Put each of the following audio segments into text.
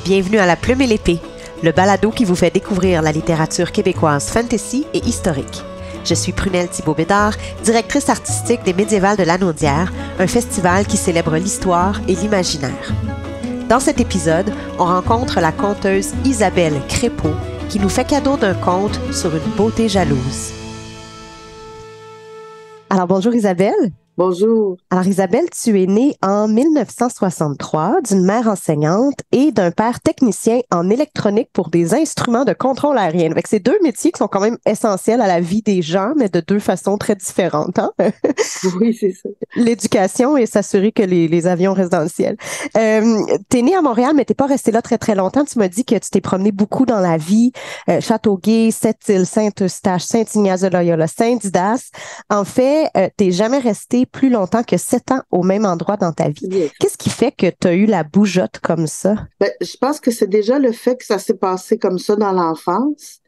Bienvenue à La Plume et l'Épée, le balado qui vous fait découvrir la littérature québécoise fantasy et historique. Je suis Prunelle Thibault-Bédard, directrice artistique des Médiévales de Lanaudière, un festival qui célèbre l'histoire et l'imaginaire. Dans cet épisode, on rencontre la conteuse Isabelle Crépeau, qui nous fait cadeau d'un conte sur une beauté jalouse. Alors bonjour Isabelle. Bonjour. Alors Isabelle, tu es née en 1963 d'une mère enseignante et d'un père technicien en électronique pour des instruments de contrôle aérien. Avec ces deux métiers qui sont quand même essentiels à la vie des gens, mais de deux façons très différentes. Hein? Oui, c'est ça. L'éducation et s'assurer que les avions restent dans le ciel. T'es née à Montréal, mais t'es pas restée là très très longtemps. Tu m'as dit que tu t'es promenée beaucoup dans la vie. Châteauguay, Sept-Îles, Saint-Eustache, Saint-Ignace-de-Loyola, Saint-Didas. En fait, t'es jamais restée plus longtemps que 7 ans au même endroit dans ta vie. Yes. Qu'est-ce qui fait que tu as eu la bougeotte comme ça? Je pense que c'est déjà le fait que ça s'est passé comme ça dans l'enfance.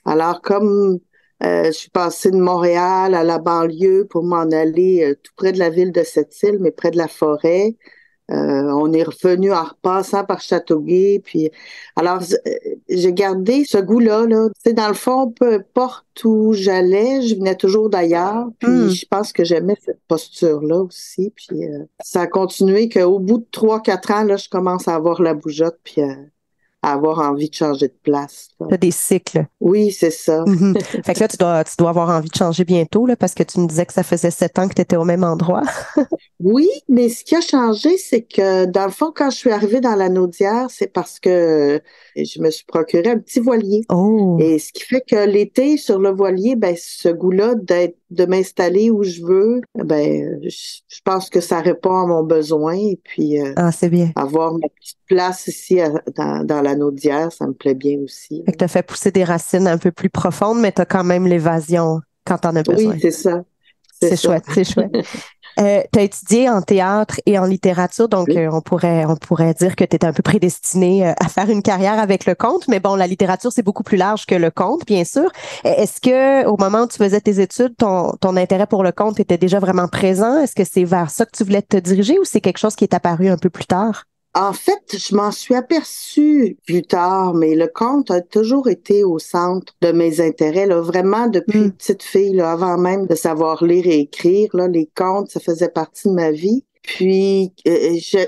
Alors, comme je suis passée de Montréal à la banlieue pour m'en aller tout près de la ville de Sept-Îles, mais près de la forêt, on est revenu en repassant par Châteauguay. Puis, alors, j'ai gardé ce goût-là. Là. Tu sais, dans le fond, peu importe où j'allais, je venais toujours d'ailleurs. Puis, je pense que j'aimais cette posture-là aussi. Puis, ça a continué qu'au bout de 3-4 ans, là, je commence à avoir la bougeotte puis à avoir envie de changer de place. Tu as des cycles. Oui, c'est ça. Fait que là, tu dois avoir envie de changer bientôt, là, parce que tu me disais que ça faisait 7 ans que tu étais au même endroit. Oui, mais ce qui a changé, c'est que dans le fond, quand je suis arrivée dans la Naudière, c'est parce que je me suis procuré un petit voilier. Oh. Et ce qui fait que l'été, sur le voilier, ben, ce goût-là de m'installer où je veux, ben, je pense que ça répond à mon besoin. Et puis, c'est bien. avoir ma petite place ici dans la Naudière, ça me plaît bien aussi. Fait que tu as fait pousser des racines un peu plus profondes, mais tu as quand même l'évasion quand tu en as besoin. Oui, c'est ça. C'est chouette, c'est chouette. Tu as étudié en théâtre et en littérature, donc Oui. on pourrait dire que tu étais un peu prédestinée à faire une carrière avec le conte, mais bon, la littérature, c'est beaucoup plus large que le conte, bien sûr. Est-ce que au moment où tu faisais tes études, ton intérêt pour le conte était déjà vraiment présent? Est-ce que c'est vers ça que tu voulais te diriger ou c'est quelque chose qui est apparu un peu plus tard? En fait, je m'en suis aperçue plus tard, mais le conte a toujours été au centre de mes intérêts, là, vraiment depuis petite fille, là, avant même de savoir lire et écrire, là, les contes, ça faisait partie de ma vie. Puis,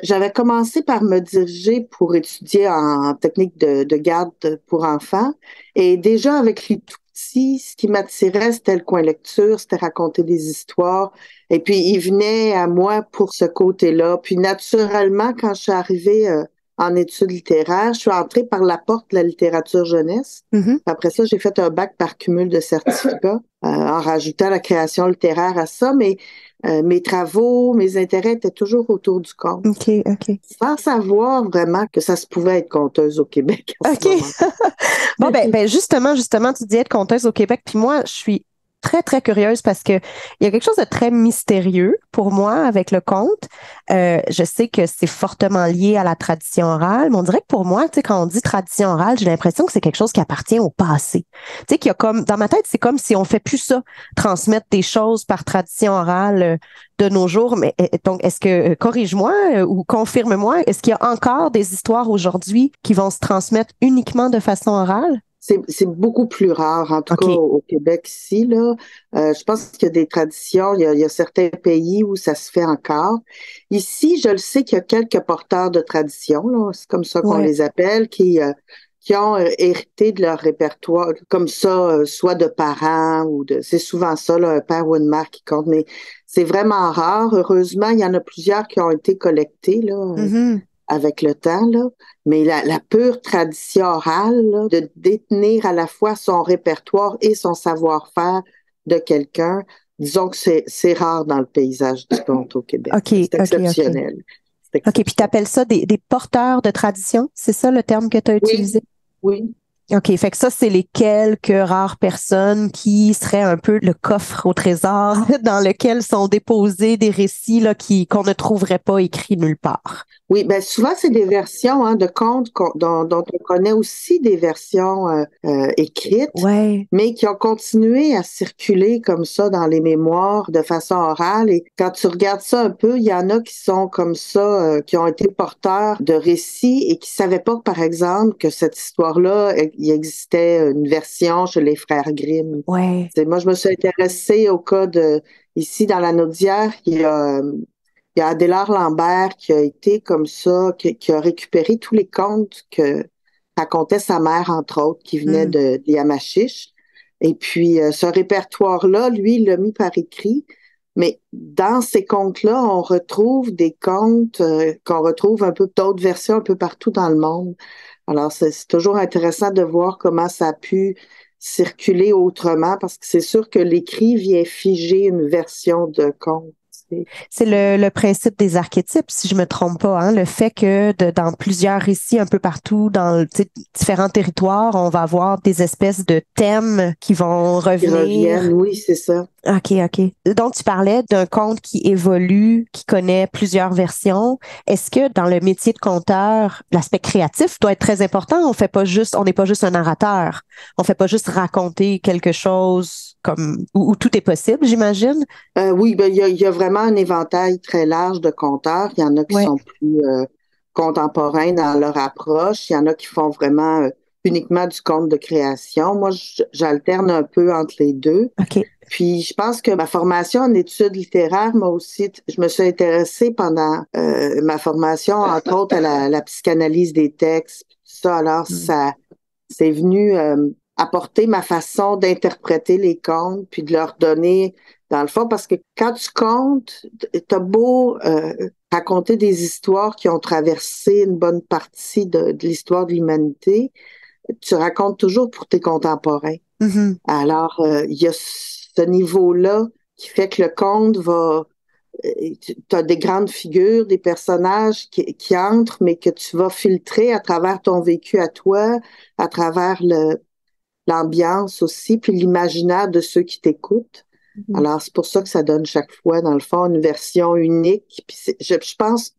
j'avais commencé par me diriger pour étudier en technique de garde pour enfants. Et déjà, avec les tout petits, ce qui m'attirait, c'était le coin lecture, c'était raconter des histoires. Et puis, il venait à moi pour ce côté-là. Puis, naturellement, quand je suis arrivée en études littéraires, je suis entrée par la porte de la littérature jeunesse. Après ça, j'ai fait un bac par cumul de certificats en rajoutant la création littéraire à ça. Mais mes travaux, mes intérêts étaient toujours autour du conte. OK. Sans savoir vraiment que ça se pouvait être conteuse au Québec. OK. Bon, ben justement, tu dis être conteuse au Québec, puis moi, je suis très, très curieuse parce que il y a quelque chose de très mystérieux pour moi avec le conte. Je sais que c'est fortement lié à la tradition orale, mais on dirait que pour moi, tu sais, quand on dit tradition orale, j'ai l'impression que c'est quelque chose qui appartient au passé. Tu sais, qu'il y a comme, dans ma tête, c'est comme si on fait plus ça, transmettre des choses par tradition orale de nos jours. Mais donc, est-ce que, corrige-moi ou confirme-moi, est-ce qu'il y a encore des histoires aujourd'hui qui vont se transmettre uniquement de façon orale? C'est beaucoup plus rare, en tout OK. cas au Québec ici, là. Je pense qu'il y a des traditions, il y a certains pays où ça se fait encore. Ici, je le sais qu'il y a quelques porteurs de traditions, là, c'est comme ça qu'on les appelle, qui ont hérité de leur répertoire, comme ça, soit de parents c'est souvent ça, là, un père ou une mère qui compte, mais c'est vraiment rare. Heureusement, il y en a plusieurs qui ont été collectés, là. Avec le temps, là. Mais la pure tradition orale, là, de détenir à la fois son répertoire et son savoir-faire de quelqu'un, disons que c'est rare dans le paysage du conte au Québec. C'est exceptionnel. OK, puis tu appelles ça des porteurs de tradition? C'est ça le terme que tu as utilisé? Oui. OK, fait que ça, c'est les quelques rares personnes qui seraient un peu le coffre au trésor dans lequel sont déposés des récits là, qu'on ne trouverait pas écrits nulle part. Oui, ben souvent, c'est des versions de contes dont on connaît aussi des versions écrites, Ouais. mais qui ont continué à circuler comme ça dans les mémoires de façon orale. Et quand tu regardes ça un peu, il y en a qui sont comme ça, qui ont été porteurs de récits et qui savaient pas, par exemple, que cette histoire-là, il existait une version chez les frères Grimm. Ouais. Moi, je me suis intéressée au cas ici dans la Naudière, il y a Adélard Lambert qui a été comme ça, qui a récupéré tous les contes que racontait sa mère, entre autres, qui venait de Yamachiche. Et puis, ce répertoire-là, lui, il l'a mis par écrit. Mais dans ces contes-là, on retrouve des contes qu'on retrouve un peu d'autres versions un peu partout dans le monde. Alors, c'est toujours intéressant de voir comment ça a pu circuler autrement, parce que c'est sûr que l'écrit vient figer une version de conte. C'est le principe des archétypes, si je me trompe pas, hein? Le fait que dans plusieurs récits un peu partout, dans différents territoires, on va avoir des espèces de thèmes qui vont Qui revenir. reviennent, oui, c'est ça. OK, OK. Donc, tu parlais d'un conte qui évolue, qui connaît plusieurs versions. Est-ce que dans le métier de conteur, l'aspect créatif doit être très important? On n'est pas juste un narrateur. On fait pas juste raconter quelque chose où tout est possible, j'imagine. Oui, ben, il y a vraiment un éventail très large de conteurs. Il y en a qui Ouais. sont plus contemporains dans leur approche. Il y en a qui font vraiment uniquement du conte de création. Moi, j'alterne un peu entre les deux. OK. Puis, je pense que ma formation en études littéraires m'a aussi, je me suis intéressée pendant ma formation, entre autres, à la psychanalyse des textes, tout ça. Alors, ça, c'est venu apporter ma façon d'interpréter les contes, puis de leur donner, dans le fond, parce que quand tu comptes, t'as beau raconter des histoires qui ont traversé une bonne partie de l'histoire de l'humanité, tu racontes toujours pour tes contemporains. Mm-hmm. Alors, il y a ce niveau-là qui fait que le conte va... Tu as des grandes figures, des personnages qui entrent, mais que tu vas filtrer à travers ton vécu à toi, à travers l'ambiance aussi, puis l'imaginaire de ceux qui t'écoutent. Mm-hmm. Alors, c'est pour ça que ça donne chaque fois, dans le fond, une version unique. Puis je pense,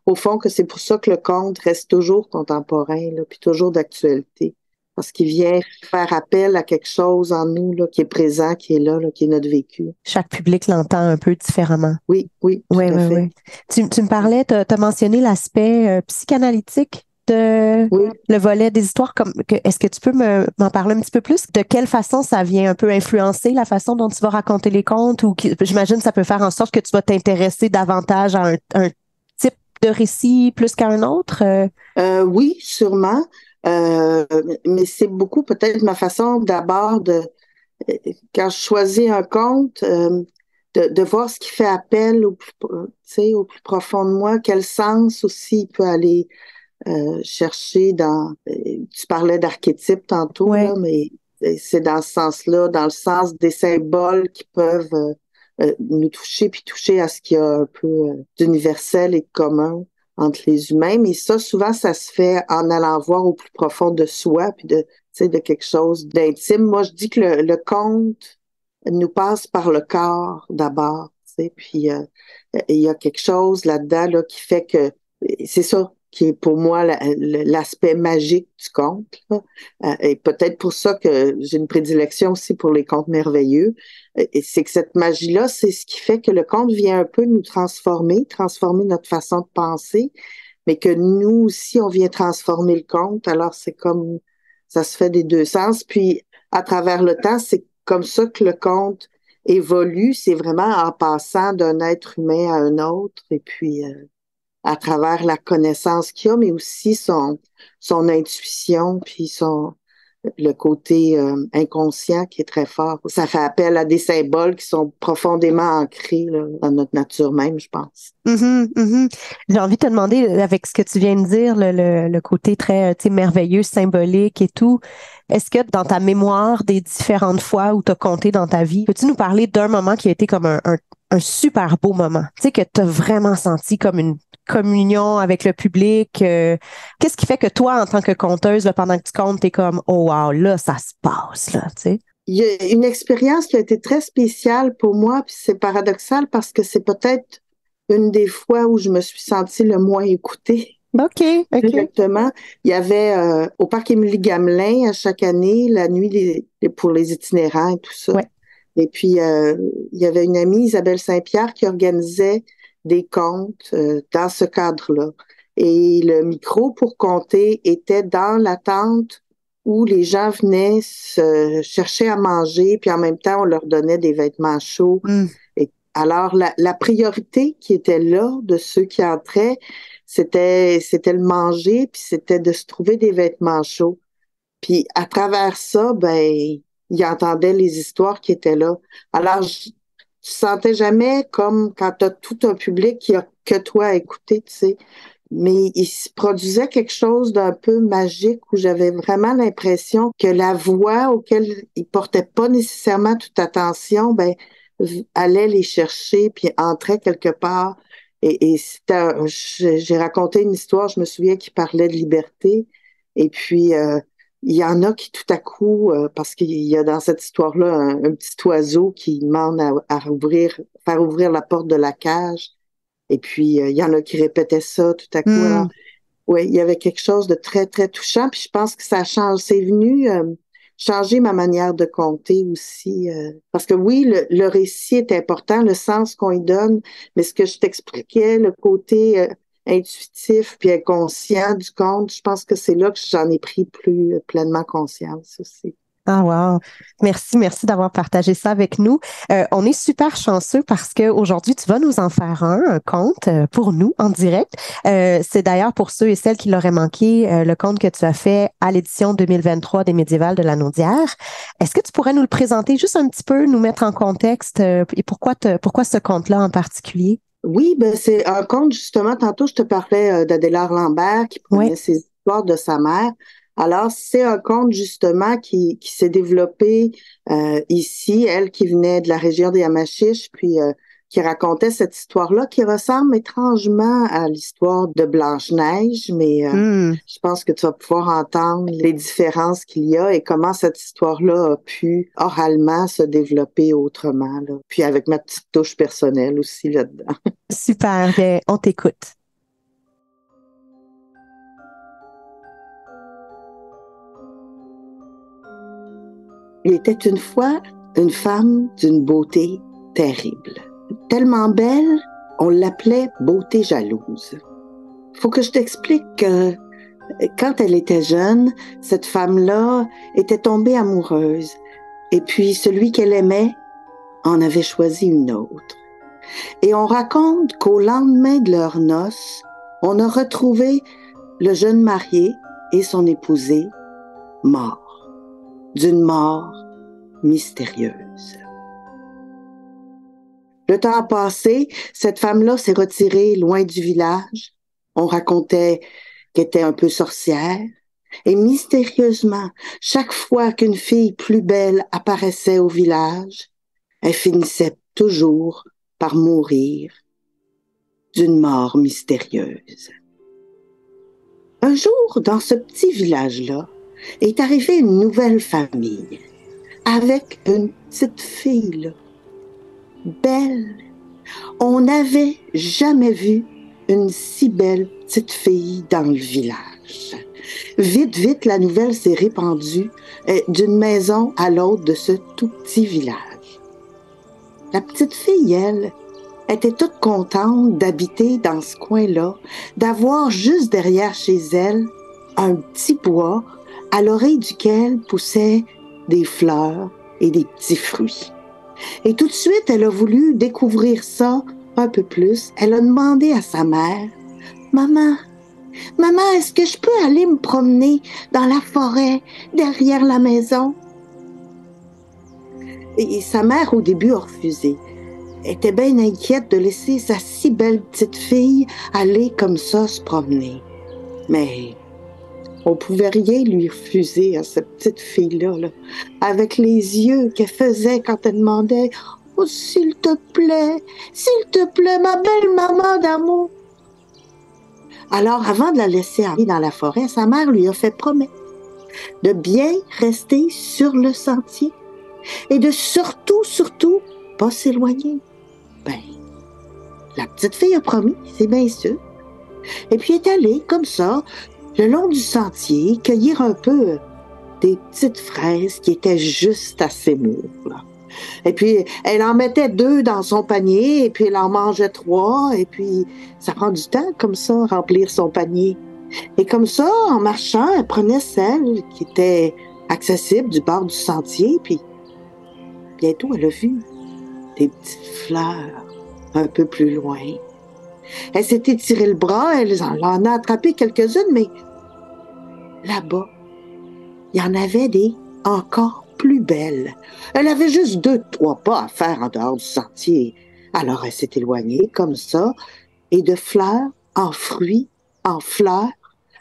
au fond, que c'est pour ça que le conte reste toujours contemporain, là, puis toujours d'actualité. Parce qu'il vient faire appel à quelque chose en nous là, qui est présent, qui est là, qui est notre vécu. Chaque public l'entend un peu différemment. Oui, tout à fait. Oui. Tu me parlais, tu as mentionné l'aspect psychanalytique de le volet des histoires. Est-ce que tu peux m'en parler un petit peu plus? De quelle façon ça vient un peu influencer la façon dont tu vas raconter les contes? Ou j'imagine que ça peut faire en sorte que tu vas t'intéresser davantage à un type de récit plus qu'à un autre? Oui, sûrement. Mais c'est beaucoup peut-être ma façon d'abord quand je choisis un conte, de voir ce qui fait appel au plus profond de moi, quel sens aussi il peut aller chercher tu parlais d'archétypes tantôt, là, mais c'est dans ce sens-là, dans le sens des symboles qui peuvent nous toucher, puis toucher à ce qu'il y a un peu d'universel et de commun entre les humains. Mais ça, souvent, ça se fait en allant voir au plus profond de soi, puis de quelque chose d'intime. Moi, je dis que le conte nous passe par le corps d'abord, puis il y a quelque chose là-dedans là, qui fait que c'est ça qui est pour moi l'aspect magique du conte. Là. Et peut-être pour ça que j'ai une prédilection aussi pour les contes merveilleux. Et c'est que cette magie-là, c'est ce qui fait que le conte vient un peu nous transformer notre façon de penser, mais que nous aussi, on vient transformer le conte. Alors, c'est comme, ça se fait des deux sens. Puis, à travers le temps, c'est comme ça que le conte évolue. C'est vraiment en passant d'un être humain à un autre. Et puis, à travers la connaissance qu'il a, mais aussi son intuition, puis le côté inconscient qui est très fort. Ça fait appel à des symboles qui sont profondément ancrés là, dans notre nature même, je pense. J'ai envie de te demander, avec ce que tu viens de dire, le côté très merveilleux, symbolique et tout, est-ce que dans ta mémoire des différentes fois où tu as compté dans ta vie, peux-tu nous parler d'un moment qui a été comme un super beau moment? Tu sais, que tu as vraiment senti comme communion avec le public? Qu'est-ce qui fait que toi, en tant que conteuse, là, pendant que tu comptes, t'es comme, oh wow, là, ça se passe, là, tu sais? Il y a une expérience qui a été très spéciale pour moi, puis c'est paradoxal parce que c'est peut-être une des fois où je me suis sentie le moins écoutée. OK. Exactement. Il y avait au parc Émilie Gamelin à chaque année la nuit pour les itinérants et tout ça. Ouais. Et puis il y avait une amie, Isabelle Saint-Pierre, qui organisait des contes dans ce cadre-là. Et le micro pour compter était dans la tente où les gens venaient se chercher à manger, puis en même temps, on leur donnait des vêtements chauds. Et alors, la priorité qui était là de ceux qui entraient, c'était le manger, puis c'était de se trouver des vêtements chauds. Puis à travers ça, ben, ils entendaient les histoires qui étaient là. Alors, je sentais jamais comme quand tu as tout un public qui a que toi à écouter, tu sais. Mais il se produisait quelque chose d'un peu magique où j'avais vraiment l'impression que la voix auquel ils portaient pas nécessairement toute attention, ben, allait les chercher puis entrait quelque part. Et j'ai raconté une histoire, je me souviens, qui parlait de liberté. Et puis, il y en a qui tout à coup, parce qu'il y a dans cette histoire-là un petit oiseau qui demande faire ouvrir la porte de la cage. Et puis, il y en a qui répétaient ça tout à coup. Alors, oui, il y avait quelque chose de très, très touchant. Puis je pense que ça change. C'est venu changer ma manière de compter aussi. Parce que oui, le récit est important, le sens qu'on y donne, mais ce que je t'expliquais, le côté intuitif puis inconscient du conte, je pense que c'est là que j'en ai pris plus pleinement conscience aussi. Ah wow. Merci d'avoir partagé ça avec nous. On est super chanceux parce que aujourd'hui tu vas nous en faire un conte pour nous en direct. C'est d'ailleurs pour ceux et celles qui l'auraient manqué le conte que tu as fait à l'édition 2023 des Médiévales de la Naudière. Est-ce que tu pourrais nous le présenter juste un petit peu, nous mettre en contexte et pourquoi ce conte-là en particulier? Oui, ben c'est un conte, justement, tantôt je te parlais d'Adélard Lambert qui prenait ses histoires de sa mère. Alors, c'est un conte, justement, qui s'est développé ici, elle qui venait de la région des Yamachiches, puis qui racontait cette histoire-là, qui ressemble étrangement à l'histoire de Blanche-Neige, mais je pense que tu vas pouvoir entendre les différences qu'il y a et comment cette histoire-là a pu oralement se développer autrement, là. Puis avec ma petite touche personnelle aussi là-dedans. Super, bien, on t'écoute. Il était une fois une femme d'une beauté terrible. Tellement belle, on l'appelait beauté jalouse. Faut que je t'explique que quand elle était jeune, cette femme-là était tombée amoureuse. Et puis celui qu'elle aimait en avait choisi une autre. Et on raconte qu'au lendemain de leurs noces, on a retrouvé le jeune marié et son épousée morts, d'une mort mystérieuse. Le temps a passé, cette femme-là s'est retirée loin du village. On racontait qu'elle était un peu sorcière. Et mystérieusement, chaque fois qu'une fille plus belle apparaissait au village, elle finissait toujours par mourir d'une mort mystérieuse. Un jour, dans ce petit village-là, est arrivée une nouvelle famille avec une petite fille, là, belle. On n'avait jamais vu une si belle petite fille dans le village. Vite, vite, la nouvelle s'est répandue d'une maison à l'autre de ce tout petit village. La petite fille, elle, était toute contente d'habiter dans ce coin-là, d'avoir juste derrière chez elle un petit bois à l'oreille duquel poussaient des fleurs et des petits fruits. Et tout de suite, elle a voulu découvrir ça un peu plus. Elle a demandé à sa mère, « Maman, est-ce que je peux aller me promener dans la forêt derrière la maison? » Et sa mère, au début, a refusé. Elle était bien inquiète de laisser sa si belle petite fille aller comme ça se promener. Mais on pouvait rien lui refuser à cette petite fille-là, là, avec les yeux qu'elle faisait quand elle demandait « Oh, s'il te plaît, ma belle maman d'amour. » Alors, avant de la laisser aller dans la forêt, sa mère lui a fait promettre de bien rester sur le sentier et de surtout, pas s'éloigner. Ben, la petite fille a promis, c'est bien sûr. Et puis, elle est allée, comme ça, le long du sentier, cueillir un peu des petites fraises qui étaient juste assez mûres, là. Et puis, elle en mettait 2 dans son panier, et puis elle en mangeait 3, et puis ça prend du temps, comme ça, remplir son panier. Et comme ça, en marchant, elle prenait celle qui était accessible du bord du sentier, puis bientôt, elle a vu des petites fleurs un peu plus loin. Elle s'était tiré le bras, elle en a attrapé quelques-unes, mais là-bas, il y en avait des encore plus belles. Elle avait juste 2, 3 pas à faire en dehors du sentier. Alors elle s'est éloignée comme ça, et de fleurs en fruits, en fleurs,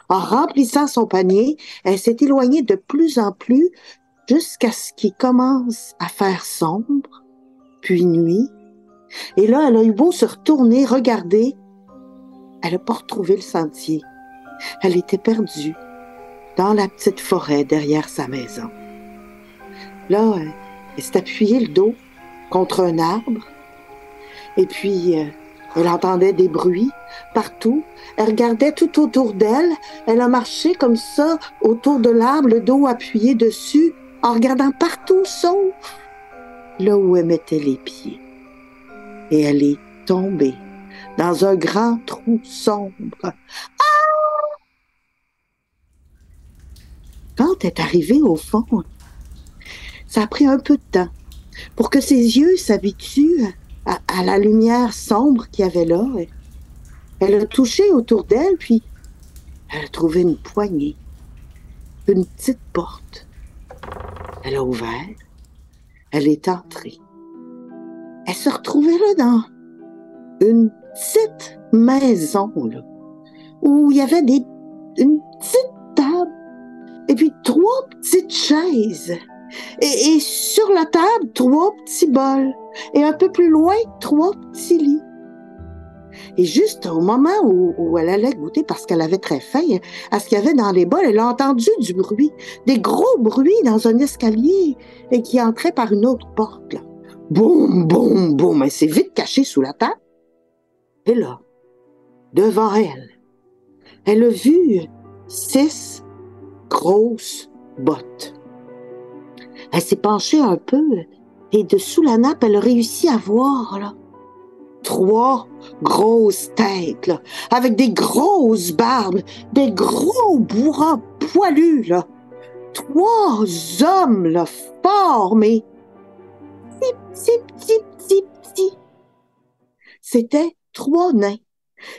en remplissant son panier, elle s'est éloignée de plus en plus jusqu'à ce qu'il commence à faire sombre, puis nuit. Et là, elle a eu beau se retourner, regarder, elle n'a pas retrouvé le sentier. Elle était perdue dans la petite forêt derrière sa maison. Là, elle s'est appuyée le dos contre un arbre, et puis elle entendait des bruits partout. Elle regardait tout autour d'elle. Elle a marché comme ça autour de l'arbre, le dos appuyé dessus, en regardant partout sauf là où elle mettait les pieds. Et elle est tombée dans un grand trou sombre. Quand elle est arrivée au fond, ça a pris un peu de temps pour que ses yeux s'habituent à la lumière sombre qu'il y avait là. Elle a touché autour d'elle, puis elle a trouvé une poignée, une petite porte. Elle a ouvert, elle est entrée. Elle se retrouvait là dans une petite maison, là, où il y avait une petite table et puis 3 petites chaises. Et sur la table, 3 petits bols. Et un peu plus loin, 3 petits lits. Et juste au moment où elle allait goûter, parce qu'elle avait très faim, à ce qu'il y avait dans les bols, elle a entendu du bruit, des gros bruits dans un escalier et qui entrait par une autre porte. Là. Boum, boum, boum. Elle s'est vite cachée sous la table. Et là, devant elle, elle a vu 6 grosses bottes. Elle s'est penchée un peu et dessous la nappe, elle a réussi à voir là, 3 grosses têtes, là, avec des grosses barbes, des gros bourrins poilus, là. 3 hommes, là, forts, mais petits. C'était 3 nains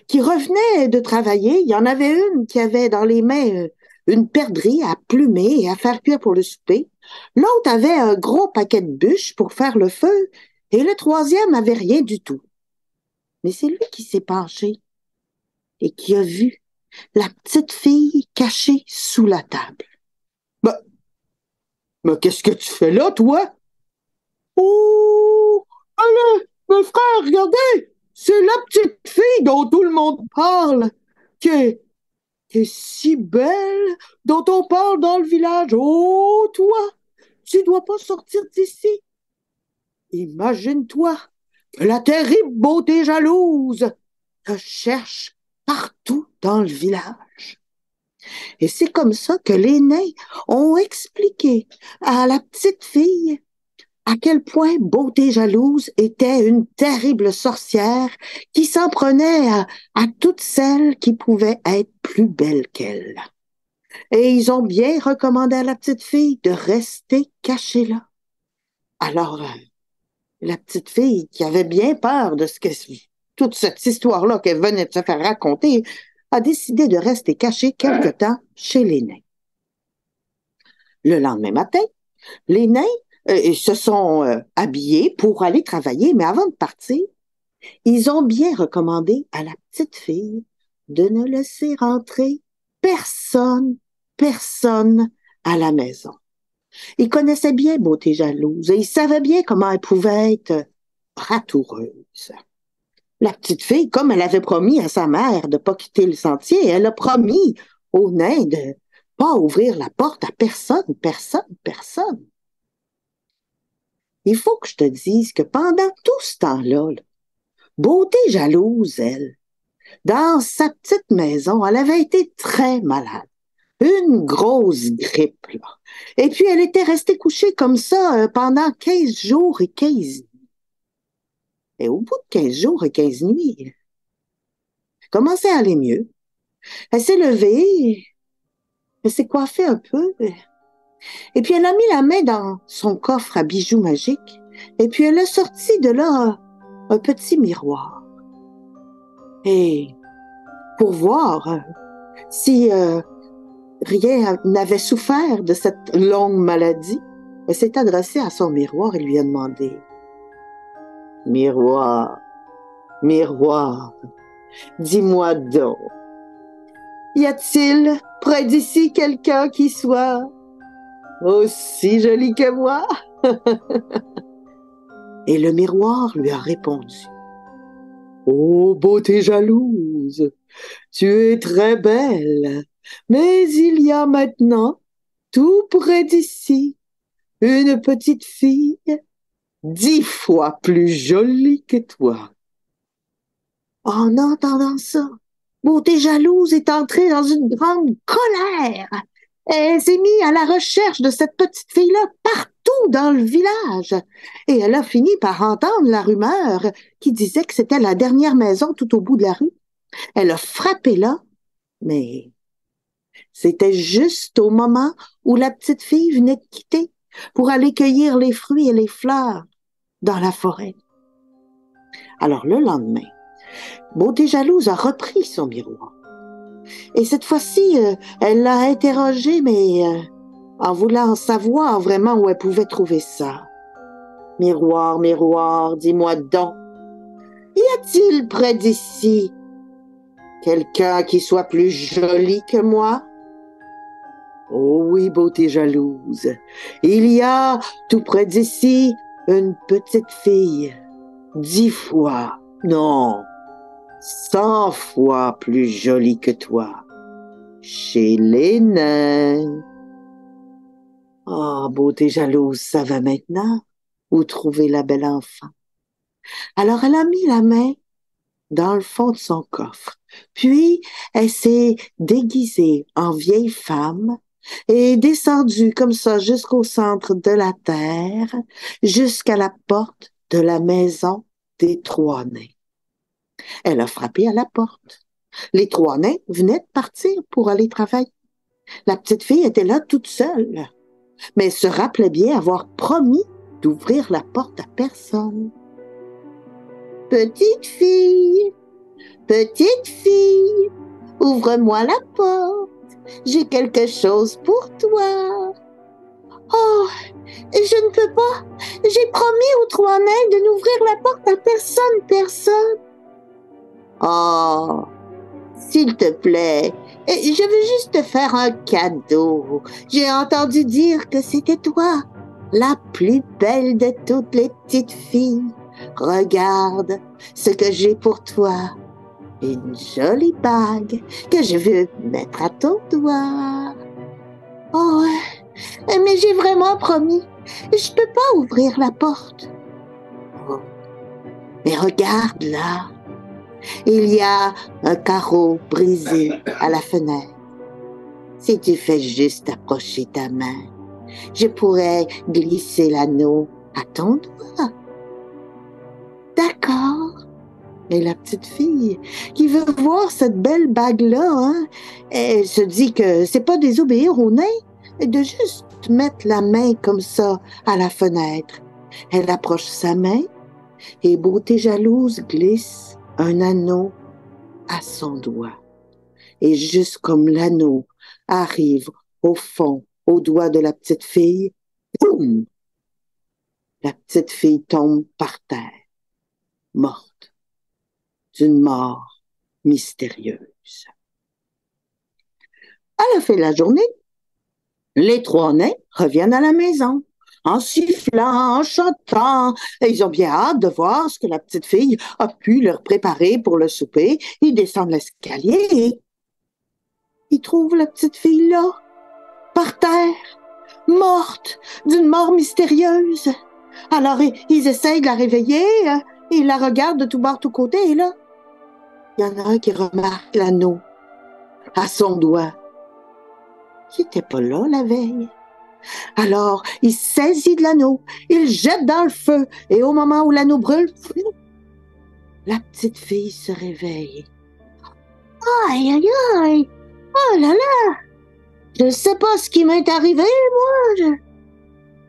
qui revenaient de travailler. Il y en avait une qui avait dans les mains une perdrix à plumer et à faire cuire pour le souper. L'autre avait un gros paquet de bûches pour faire le feu et le 3e avait rien du tout. Mais c'est lui qui s'est penché et qui a vu la petite fille cachée sous la table. Mais qu'est-ce que tu fais là, toi? Oh, allez, mes frères, regardez, c'est la petite fille dont tout le monde parle, qui est si belle, dont on parle dans le village. Oh, toi, tu dois pas sortir d'ici. Imagine-toi que la terrible beauté jalouse te cherche partout dans le village. Et c'est comme ça que les nains ont expliqué à la petite fille à quel point Beauté Jalouse était une terrible sorcière qui s'en prenait à toutes celles qui pouvaient être plus belles qu'elle. Et ils ont bien recommandé à la petite fille de rester cachée là. Alors, la petite fille, qui avait bien peur de toute cette histoire-là qu'elle venait de se faire raconter, a décidé de rester cachée quelque temps chez les nains. Le lendemain matin, les nains se sont habillés pour aller travailler, mais avant de partir, ils ont bien recommandé à la petite fille de ne laisser rentrer personne à la maison. Ils connaissaient bien Beauté Jalouse et ils savaient bien comment elle pouvait être ratoureuse. La petite fille, comme elle avait promis à sa mère de pas quitter le sentier, elle a promis au nain de pas ouvrir la porte à personne, personne, personne. Il faut que je te dise que pendant tout ce temps-là, Beauté jalouse, elle, dans sa petite maison, elle avait été très malade. Une grosse grippe, là. Et puis, elle était restée couchée comme ça pendant 15 jours et 15 nuits. Et au bout de 15 jours et 15 nuits, elle commençait à aller mieux. Elle s'est levée, elle s'est coiffée un peu, et puis elle a mis la main dans son coffre à bijoux magiques, et puis elle a sorti de là un petit miroir. Et pour voir si rien n'avait souffert de cette longue maladie, elle s'est adressée à son miroir et lui a demandé: Miroir, miroir, dis-moi donc, y a-t-il près d'ici quelqu'un qui soit aussi joli que moi? Et le miroir lui a répondu: Oh, beauté jalouse, tu es très belle, mais il y a maintenant, tout près d'ici, une petite fille 10 fois plus jolie que toi. En entendant ça, Beauté jalouse est entrée dans une grande colère. Elle s'est mise à la recherche de cette petite fille-là partout dans le village. Et elle a fini par entendre la rumeur qui disait que c'était la dernière maison tout au bout de la rue. Elle a frappé là, mais c'était juste au moment où la petite fille venait de quitter pour aller cueillir les fruits et les fleurs dans la forêt. Alors le lendemain, Beauté jalouse a repris son miroir. Et cette fois-ci, elle l'a interrogé, mais en voulant savoir vraiment où elle pouvait trouver ça. Miroir, miroir, dis-moi donc, y a-t-il près d'ici quelqu'un qui soit plus joli que moi? Oh oui, Beauté jalouse, il y a tout près d'ici une petite fille, 10 fois, non, 100 fois plus jolie que toi, chez les nains. Oh, Beauté jalouse savait maintenant où trouver la belle enfant. Alors elle a mis la main dans le fond de son coffre. Puis elle s'est déguisée en vieille femme et est descendue comme ça jusqu'au centre de la terre, jusqu'à la porte de la maison des 3 nains. Elle a frappé à la porte. Les 3 nains venaient de partir pour aller travailler. La petite fille était là toute seule, mais elle se rappelait bien avoir promis d'ouvrir la porte à personne. Petite fille, ouvre-moi la porte, j'ai quelque chose pour toi. Oh, je ne peux pas, j'ai promis aux 3 nains de n'ouvrir la porte à personne, personne. Oh, s'il te plaît, je veux juste te faire un cadeau. J'ai entendu dire que c'était toi, la plus belle de toutes les petites filles. Regarde ce que j'ai pour toi. Une jolie bague que je veux mettre à ton doigt. Oh, mais j'ai vraiment promis. Je peux pas ouvrir la porte. Oh, mais regarde là. Il y a un carreau brisé à la fenêtre. Si tu fais juste approcher ta main, je pourrais glisser l'anneau à ton doigt. D'accord. Et la petite fille qui veut voir cette belle bague-là, hein, elle se dit que c'est pas désobéir au nain, de juste mettre la main comme ça à la fenêtre. Elle approche sa main et Beauté jalouse glisse un anneau à son doigt. Et juste comme l'anneau arrive au fond, au doigt de la petite fille, boum! La petite fille tombe par terre, morte, d'une mort mystérieuse. À la fin de la journée, les 3 nains reviennent à la maison. en sifflant, en chantant. Et ils ont bien hâte de voir ce que la petite fille a pu leur préparer pour le souper. Ils descendent l'escalier et ils trouvent la petite fille là, par terre, morte, d'une mort mystérieuse. Alors, ils essayent de la réveiller, ils la regardent de tout bord, tout côté, et là, il y en a un qui remarque l'anneau à son doigt, qui n'était pas là la veille. Alors, il saisit de l'anneau, il jette dans le feu, et au moment où l'anneau brûle, la petite fille se réveille. Aïe, aïe, aïe! Oh là là! Je ne sais pas ce qui m'est arrivé, moi.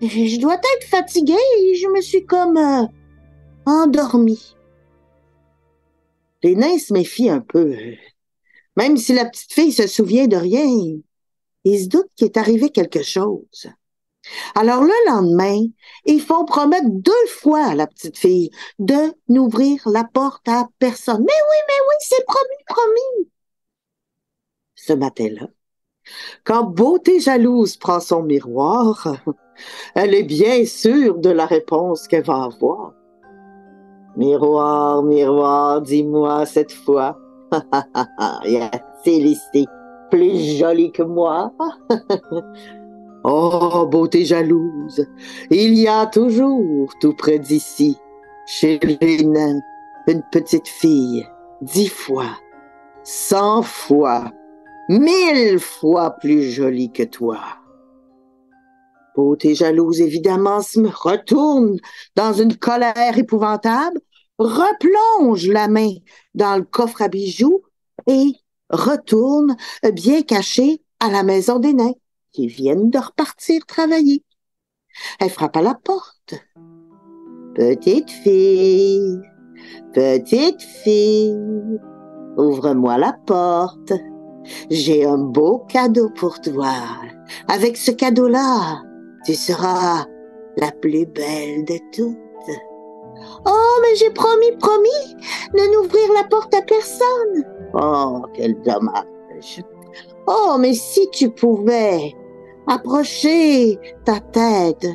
Je dois être fatiguée et je me suis comme endormie. Les nains se méfient un peu. Même si la petite fille se souvient de rien, ils se doutent qu'il est arrivé quelque chose. Alors le lendemain, ils font promettre 2 fois à la petite fille de n'ouvrir la porte à personne. Mais oui, c'est promis, promis. Ce matin-là, quand Beauté jalouse prend son miroir, elle est bien sûre de la réponse qu'elle va avoir. Miroir, miroir, dis-moi cette fois, y a-t-il ici plus joli que moi? Oh, Beauté jalouse, il y a toujours, tout près d'ici, chez les nains, une petite fille, 10 fois, 100 fois, 1000 fois plus jolie que toi. Beauté jalouse, évidemment, se retourne dans une colère épouvantable, replonge la main dans le coffre à bijoux et retourne bien cachée à la maison des nains qui viennent de repartir travailler. Elle frappe à la porte. Petite fille, ouvre-moi la porte. J'ai un beau cadeau pour toi. Avec ce cadeau-là, tu seras la plus belle de toutes. Oh, mais j'ai promis de n'ouvrir la porte à personne. Oh, quel dommage. Oh, mais si tu pouvais approcher ta tête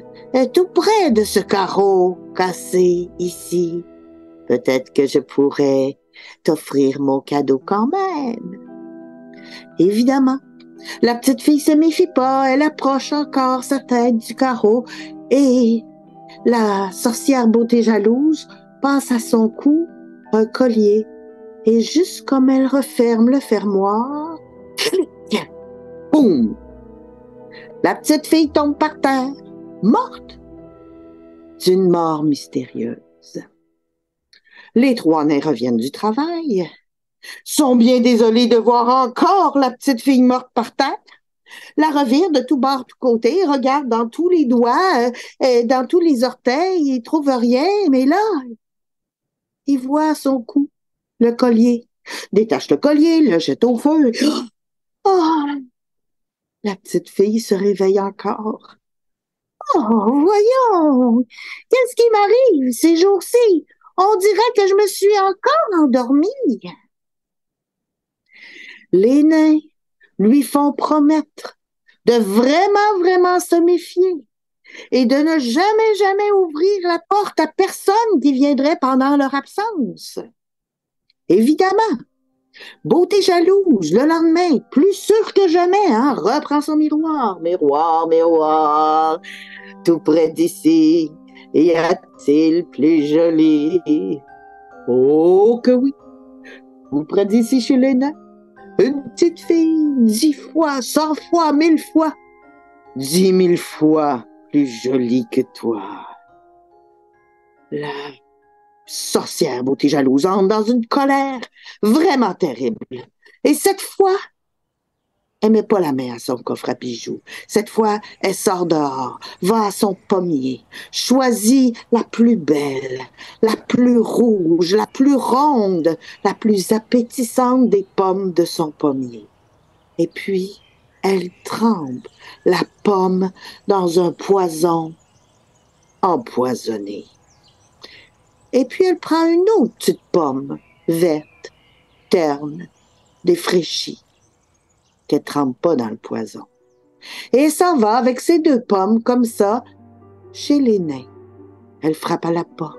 tout près de ce carreau cassé ici, peut-être que je pourrais t'offrir mon cadeau quand même. Évidemment, la petite fille se méfie pas, elle approche encore sa tête du carreau et la sorcière Beauté jalouse passe à son cou un collier et juste comme elle referme le fermoir, clic, boum! La petite fille tombe par terre, morte d'une mort mystérieuse. Les 3 nains reviennent du travail, sont bien désolés de voir encore la petite fille morte par terre, la revirent de tout bord, tout côté, regardent dans tous les doigts, dans tous les orteils, ils trouvent rien, mais là, ils voient à son cou le collier, détache le collier, le jette au feu. Oh! La petite fille se réveille encore. Oh, voyons, qu'est-ce qui m'arrive ces jours-ci? On dirait que je me suis encore endormie. Les nains lui font promettre de vraiment se méfier et de ne jamais ouvrir la porte à personne qui viendrait pendant leur absence. Évidemment, Beauté jalouse, le lendemain, plus sûre que jamais, reprend son miroir. Miroir, tout près d'ici, y a-t-il plus joli? Oh que oui, tout près d'ici chez les nains, une petite fille, 10 fois, 100 fois, 1000 fois, 10 000 fois plus jolie que toi. La sorcière Beauté jalouse entre dans une colère vraiment terrible. Et cette fois, elle met pas la main à son coffre à bijoux. Cette fois, elle sort dehors, va à son pommier, choisit la plus belle, la plus rouge, la plus ronde, la plus appétissante des pommes de son pommier. Et puis, elle trempe la pomme dans un poison empoisonné. Et puis, elle prend une autre petite pomme, verte, terne, défraîchie, qu'elle trempe pas dans le poison. Et elle s'en va avec ses 2 pommes comme ça, chez les nains. Elle frappe à la porte.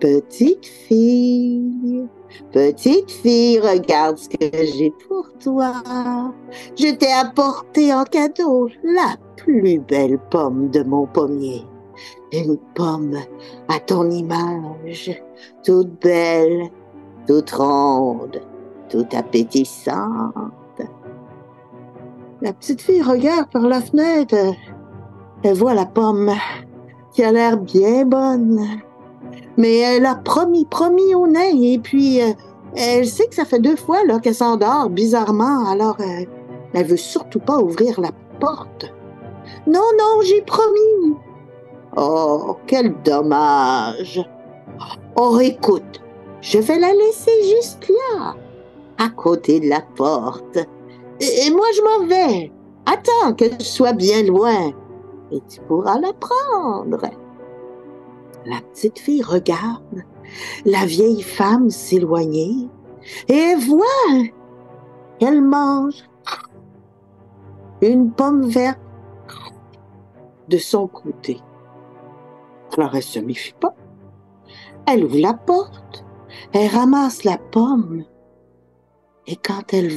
Petite fille, regarde ce que j'ai pour toi. Je t'ai apporté en cadeau la plus belle pomme de mon pommier. Une pomme à ton image, toute belle, toute ronde, toute appétissante. La petite fille regarde par la fenêtre. Elle voit la pomme qui a l'air bien bonne. Mais elle a promis au nain. Et puis, elle sait que ça fait 2 fois là, qu'elle s'endort bizarrement. Alors, elle veut surtout pas ouvrir la porte. Non, j'ai promis. Oh, quel dommage. Oh, écoute, je vais la laisser juste là, à côté de la porte. Et moi, je m'en vais. Attends que je sois bien loin et tu pourras la prendre. La petite fille regarde la vieille femme s'éloigner et elle voit qu'elle mange une pomme verte de son côté. Alors elle se méfie pas. Elle ouvre la porte, elle ramasse la pomme et quand elle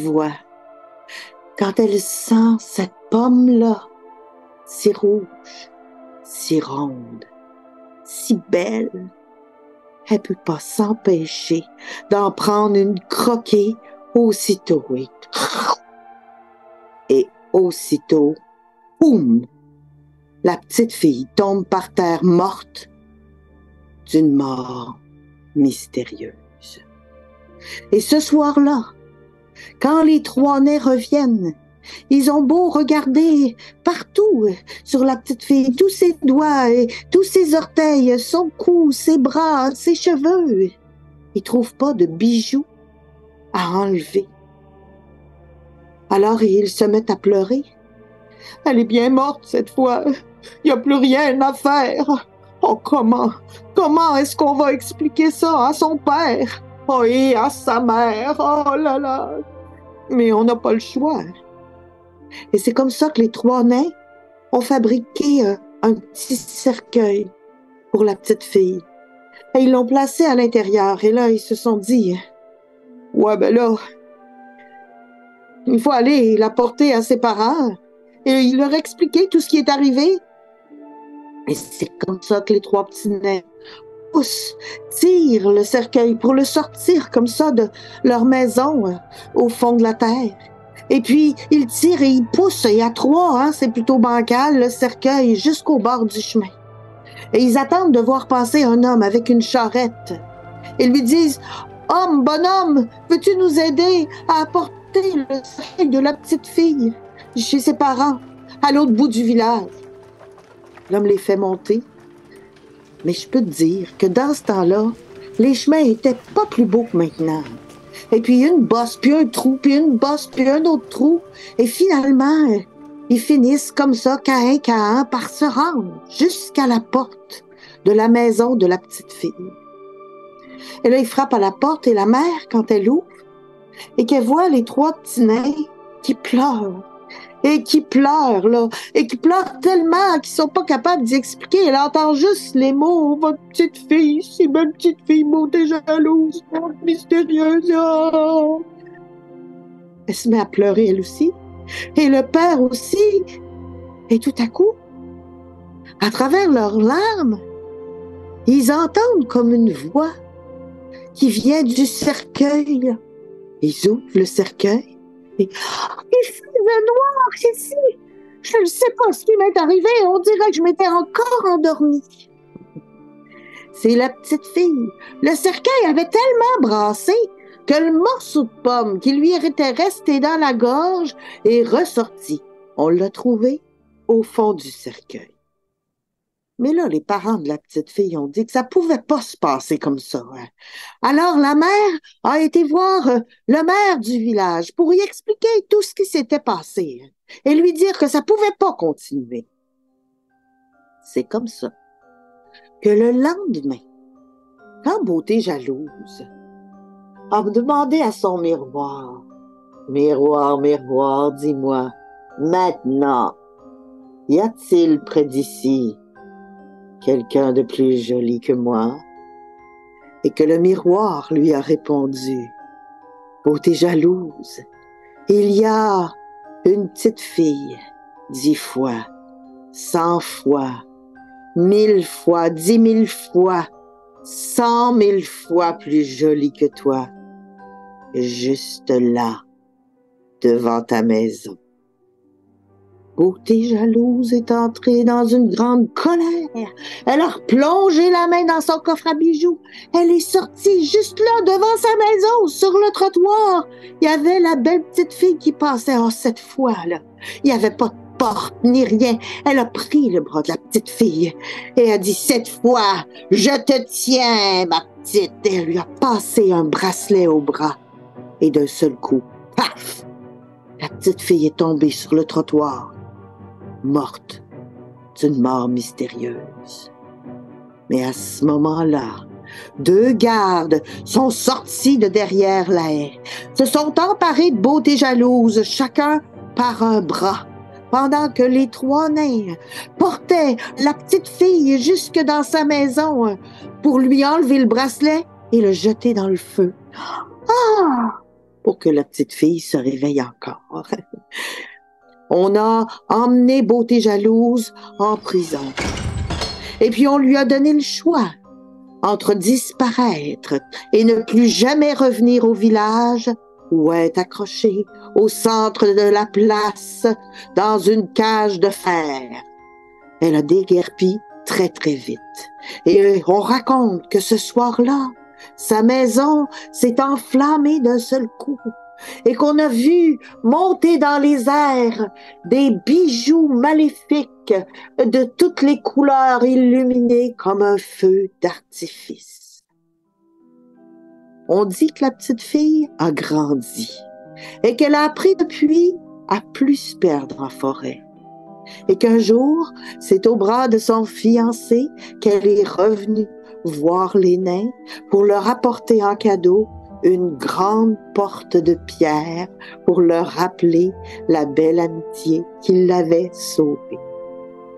sent cette pomme-là, si rouge, si ronde, si belle, elle peut pas s'empêcher d'en prendre une croquée aussitôt. Et aussitôt, boum, la petite fille tombe par terre morte d'une mort mystérieuse. Et ce soir-là, quand les 3 nains reviennent, ils ont beau regarder partout sur la petite fille, tous ses doigts, tous ses orteils, son cou, ses bras, ses cheveux. Ils trouvent pas de bijoux à enlever. Alors ils se mettent à pleurer. Elle est bien morte cette fois. Il n'y a plus rien à faire. Oh, comment est-ce qu'on va expliquer ça à son père? Oh, et à sa mère. Oh là là. Mais on n'a pas le choix. Et c'est comme ça que les 3 nains ont fabriqué un petit cercueil pour la petite fille. Et ils l'ont placé à l'intérieur. Et là, ils se sont dit, ouais, ben là, il faut aller la porter à ses parents et leur expliquer tout ce qui est arrivé. Et c'est comme ça que les 3 petits nains tirent le cercueil pour le sortir comme ça de leur maison au fond de la terre. Et puis, ils tirent et ils poussent, et à 3, c'est plutôt bancal, le cercueil jusqu'au bord du chemin. Et ils attendent de voir passer un homme avec une charrette. Ils lui disent, « Homme, bonhomme, veux-tu nous aider à apporter le cercueil de la petite fille chez ses parents, à l'autre bout du village? » L'homme les fait monter. Mais je peux te dire que dans ce temps-là, les chemins étaient pas plus beaux que maintenant. Et puis une bosse, puis un trou, puis une bosse, puis un autre trou. Et finalement, ils finissent comme ça, qu'à un, par se rendre jusqu'à la porte de la maison de la petite fille. Et là, ils frappent à la porte et la mère, quand elle ouvre, et qu'elle voit les 3 petits nains qui pleurent. Et qui pleurent, là. Et qui pleurent tellement qu'ils sont pas capables d'y expliquer. Elle entend juste les mots. « Votre petite fille, si ma petite fille montée jalouse, mystérieuse. Oh. » Elle se met à pleurer, elle aussi. Et le père aussi. Et tout à coup, à travers leurs larmes, ils entendent comme une voix qui vient du cercueil. Ils ouvrent le cercueil. Et il faisait noir ici. Je ne sais pas ce qui m'est arrivé. On dirait que je m'étais encore endormie. C'est la petite fille. Le cercueil avait tellement brassé que le morceau de pomme qui lui était resté dans la gorge est ressorti. On l'a trouvé au fond du cercueil. Mais là, les parents de la petite fille ont dit que ça pouvait pas se passer comme ça. Alors, la mère a été voir le maire du village pour lui expliquer tout ce qui s'était passé et lui dire que ça pouvait pas continuer. C'est comme ça que le lendemain, quand Beauté jalouse a demandé à son miroir, « Miroir, miroir, dis-moi, maintenant, Y a-t-il près d'ici quelqu'un de plus joli que moi? Et que le miroir lui a répondu, beauté jalouse, il y a une petite fille, 10 fois, 100 fois, 1000 fois, 10 000 fois, 100 000 fois plus jolie que toi, juste là, devant ta maison. Beauté jalouse est entrée dans une grande colère. Elle a replongé la main dans son coffre à bijoux. Elle est sortie juste là, devant sa maison, sur le trottoir. Il y avait la belle petite fille qui passait. Oh, cette fois-là, il n'y avait pas de porte ni rien. Elle a pris le bras de la petite fille et a dit, cette fois, je te tiens, ma petite. Et elle lui a passé un bracelet au bras. Et d'un seul coup, paf! La petite fille est tombée sur le trottoir, morte d'une mort mystérieuse. Mais à ce moment-là, 2 gardes sont sortis de derrière la haie, se sont emparés de beauté jalouse, chacun par un bras, pendant que les 3 nains portaient la petite fille jusque dans sa maison pour lui enlever le bracelet et le jeter dans le feu. Ah! Pour que la petite fille se réveille encore. On a emmené beauté jalouse en prison. Et puis on lui a donné le choix entre disparaître et ne plus jamais revenir au village ou être accrochée au centre de la place dans une cage de fer. Elle a déguerpi très très vite. Et on raconte que ce soir-là, sa maison s'est enflammée d'un seul coup et qu'on a vu monter dans les airs des bijoux maléfiques de toutes les couleurs illuminés comme un feu d'artifice. On dit que la petite fille a grandi et qu'elle a appris depuis à plus se perdre en forêt. Et qu'un jour, c'est au bras de son fiancé qu'elle est revenue voir les nains pour leur apporter en cadeau une grande porte de pierre pour leur rappeler la belle amitié qui l'avait sauvée.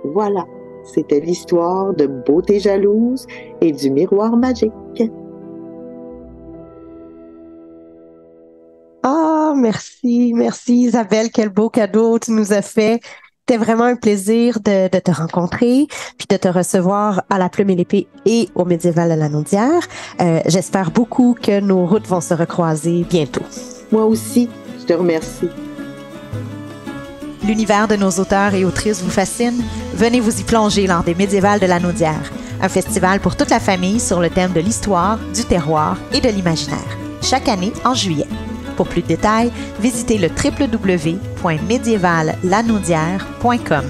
Voilà, c'était l'histoire de Beauté jalouse et du miroir magique. Ah, merci Isabelle, quel beau cadeau tu nous as fait. C'était vraiment un plaisir de te rencontrer, puis de te recevoir à la Plume et l'Épée et au Médiéval de la Naudière. J'espère beaucoup que nos routes vont se recroiser bientôt. Moi aussi, je te remercie. L'univers de nos auteurs et autrices vous fascine? Venez vous y plonger lors des Médiévals de la Naudière, un festival pour toute la famille sur le thème de l'histoire, du terroir et de l'imaginaire, chaque année en juillet. Pour plus de détails, visitez le www.médiévallanaudière.com.